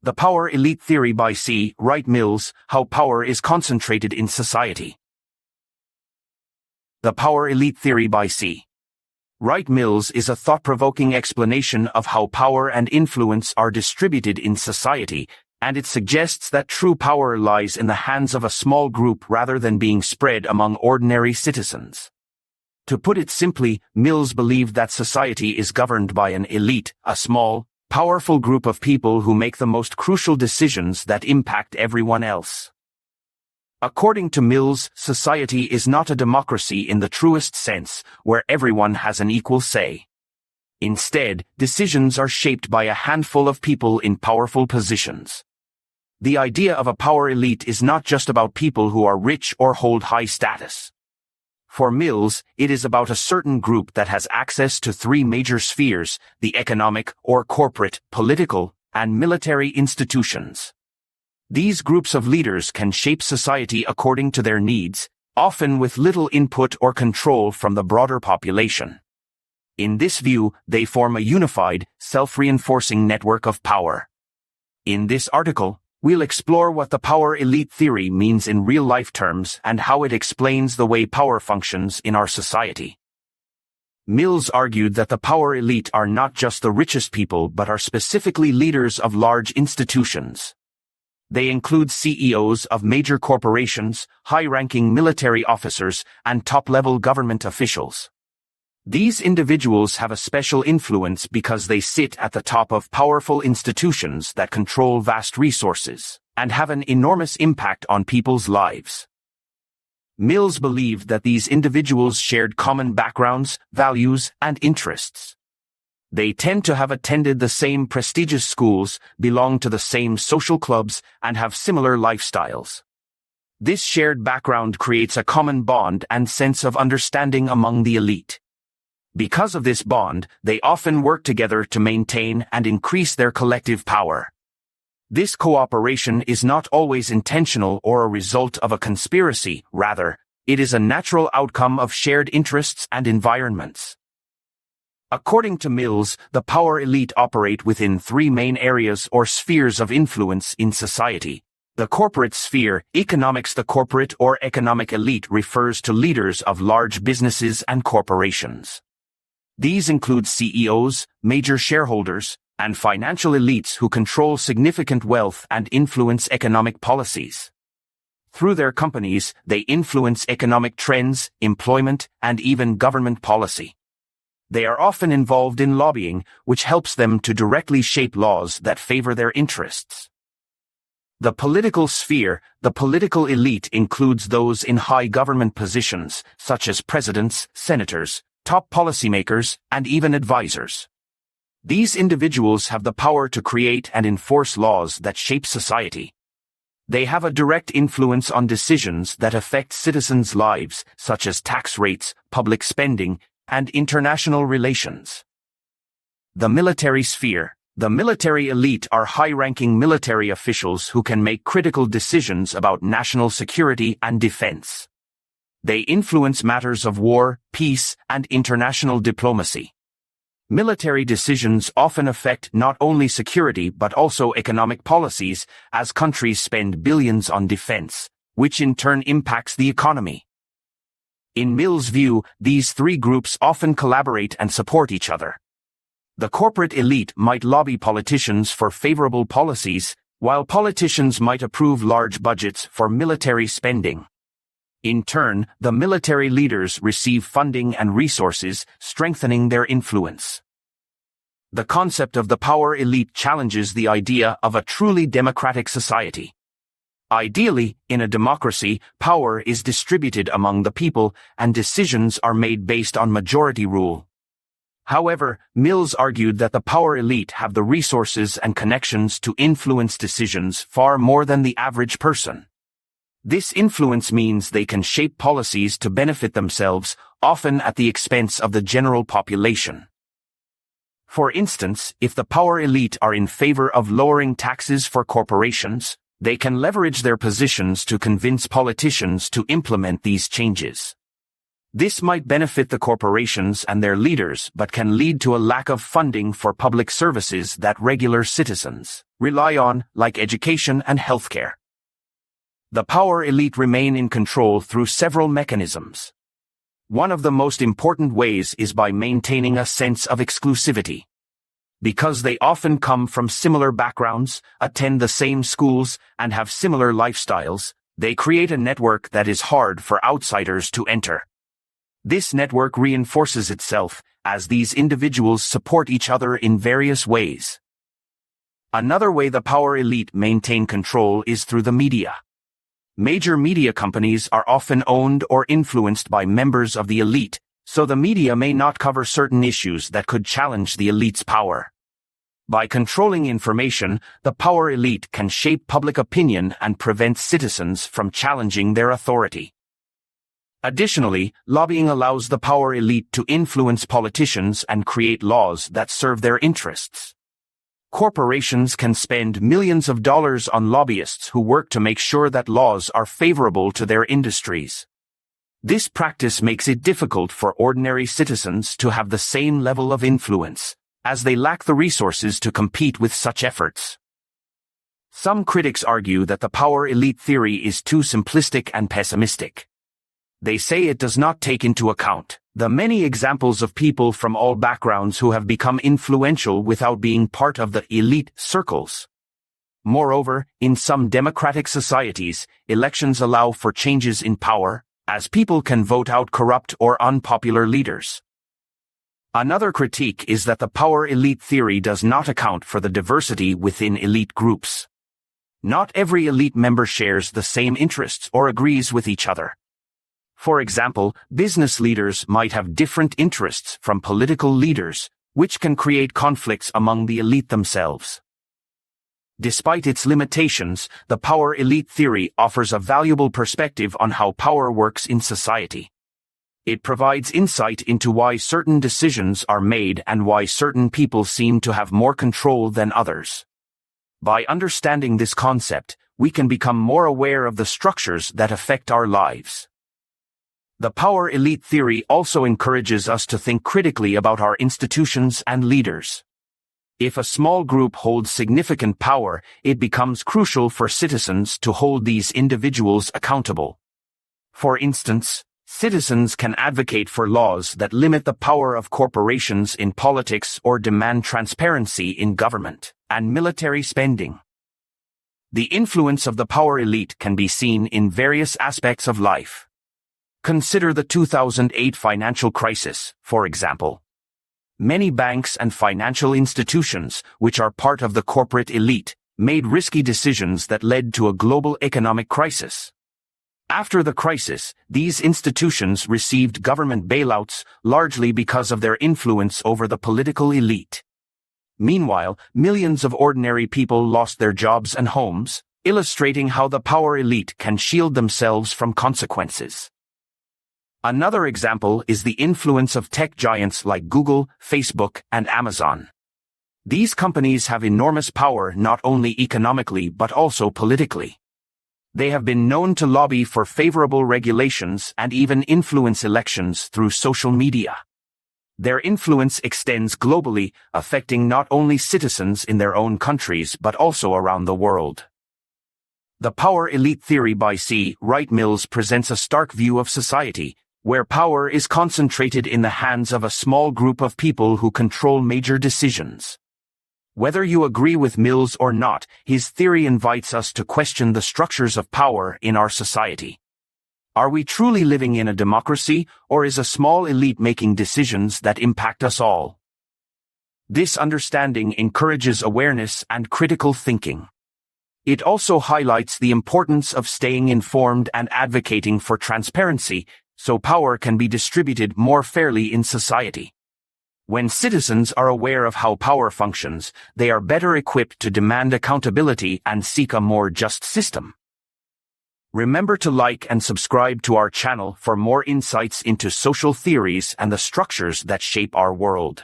The Power Elite Theory by C. Wright Mills, How Power is Concentrated in Society. The Power Elite Theory by C. Wright Mills is a thought-provoking explanation of how power and influence are distributed in society, and it suggests that true power lies in the hands of a small group rather than being spread among ordinary citizens. To put it simply, Mills believed that society is governed by an elite, a small, powerful group of people who make the most crucial decisions that impact everyone else. According to Mills, society is not a democracy in the truest sense, where everyone has an equal say. Instead, decisions are shaped by a handful of people in powerful positions. The idea of a power elite is not just about people who are rich or hold high status. For Mills, it is about a certain group that has access to three major spheres: the economic, or corporate, political, and military institutions. These groups of leaders can shape society according to their needs, often with little input or control from the broader population. In this view, they form a unified, self-reinforcing network of power. In this article, we'll explore what the power elite theory means in real-life terms and how it explains the way power functions in our society. Mills argued that the power elite are not just the richest people but are specifically leaders of large institutions. They include CEOs of major corporations, high-ranking military officers, and top-level government officials. These individuals have a special influence because they sit at the top of powerful institutions that control vast resources and have an enormous impact on people's lives. Mills believed that these individuals shared common backgrounds, values, and interests. They tend to have attended the same prestigious schools, belong to the same social clubs, and have similar lifestyles. This shared background creates a common bond and sense of understanding among the elite. Because of this bond, they often work together to maintain and increase their collective power. This cooperation is not always intentional or a result of a conspiracy; rather, it is a natural outcome of shared interests and environments. According to Mills, the power elite operate within three main areas or spheres of influence in society. The corporate sphere, economics. The corporate or economic elite refers to leaders of large businesses and corporations. These include CEOs, major shareholders, and financial elites who control significant wealth and influence economic policies. Through their companies, they influence economic trends, employment, and even government policy. They are often involved in lobbying, which helps them to directly shape laws that favor their interests. The political sphere, the political elite includes those in high government positions, such as presidents, senators, top policymakers, and even advisors. These individuals have the power to create and enforce laws that shape society. They have a direct influence on decisions that affect citizens' lives, such as tax rates, public spending, and international relations. The military sphere. The military elite are high-ranking military officials who can make critical decisions about national security and defense. They influence matters of war, peace, and international diplomacy. Military decisions often affect not only security but also economic policies, as countries spend billions on defense, which in turn impacts the economy. In Mills' view, these three groups often collaborate and support each other. The corporate elite might lobby politicians for favorable policies, while politicians might approve large budgets for military spending. In turn, the military leaders receive funding and resources, strengthening their influence. The concept of the power elite challenges the idea of a truly democratic society. Ideally, in a democracy, power is distributed among the people, and decisions are made based on majority rule. However, Mills argued that the power elite have the resources and connections to influence decisions far more than the average person. This influence means they can shape policies to benefit themselves, often at the expense of the general population. For instance, if the power elite are in favor of lowering taxes for corporations, they can leverage their positions to convince politicians to implement these changes. This might benefit the corporations and their leaders but can lead to a lack of funding for public services that regular citizens rely on, like education and healthcare. The power elite remain in control through several mechanisms. One of the most important ways is by maintaining a sense of exclusivity. Because they often come from similar backgrounds, attend the same schools, and have similar lifestyles, they create a network that is hard for outsiders to enter. This network reinforces itself, as these individuals support each other in various ways. Another way the power elite maintain control is through the media. Major media companies are often owned or influenced by members of the elite, so the media may not cover certain issues that could challenge the elite's power. By controlling information, the power elite can shape public opinion and prevent citizens from challenging their authority. Additionally, lobbying allows the power elite to influence politicians and create laws that serve their interests. Corporations can spend millions of dollars on lobbyists who work to make sure that laws are favorable to their industries. This practice makes it difficult for ordinary citizens to have the same level of influence, as they lack the resources to compete with such efforts. Some critics argue that the power elite theory is too simplistic and pessimistic. They say it does not take into account the many examples of people from all backgrounds who have become influential without being part of the elite circles. Moreover, in some democratic societies, elections allow for changes in power, as people can vote out corrupt or unpopular leaders. Another critique is that the power elite theory does not account for the diversity within elite groups. Not every elite member shares the same interests or agrees with each other. For example, business leaders might have different interests from political leaders, which can create conflicts among the elite themselves. Despite its limitations, the power elite theory offers a valuable perspective on how power works in society. It provides insight into why certain decisions are made and why certain people seem to have more control than others. By understanding this concept, we can become more aware of the structures that affect our lives. The power elite theory also encourages us to think critically about our institutions and leaders. If a small group holds significant power, it becomes crucial for citizens to hold these individuals accountable. For instance, citizens can advocate for laws that limit the power of corporations in politics or demand transparency in government and military spending. The influence of the power elite can be seen in various aspects of life. Consider the 2008 financial crisis, for example. Many banks and financial institutions, which are part of the corporate elite, made risky decisions that led to a global economic crisis. After the crisis, these institutions received government bailouts, largely because of their influence over the political elite. Meanwhile, millions of ordinary people lost their jobs and homes, illustrating how the power elite can shield themselves from consequences. Another example is the influence of tech giants like Google, Facebook, and Amazon. These companies have enormous power not only economically but also politically. They have been known to lobby for favorable regulations and even influence elections through social media. Their influence extends globally, affecting not only citizens in their own countries but also around the world. The power elite theory by Wright Mills presents a stark view of society, where power is concentrated in the hands of a small group of people who control major decisions. Whether you agree with Mills or not, his theory invites us to question the structures of power in our society. Are we truly living in a democracy, or is a small elite making decisions that impact us all? This understanding encourages awareness and critical thinking. It also highlights the importance of staying informed and advocating for transparency, so power can be distributed more fairly in society. When citizens are aware of how power functions, they are better equipped to demand accountability and seek a more just system. Remember to like and subscribe to our channel for more insights into social theories and the structures that shape our world.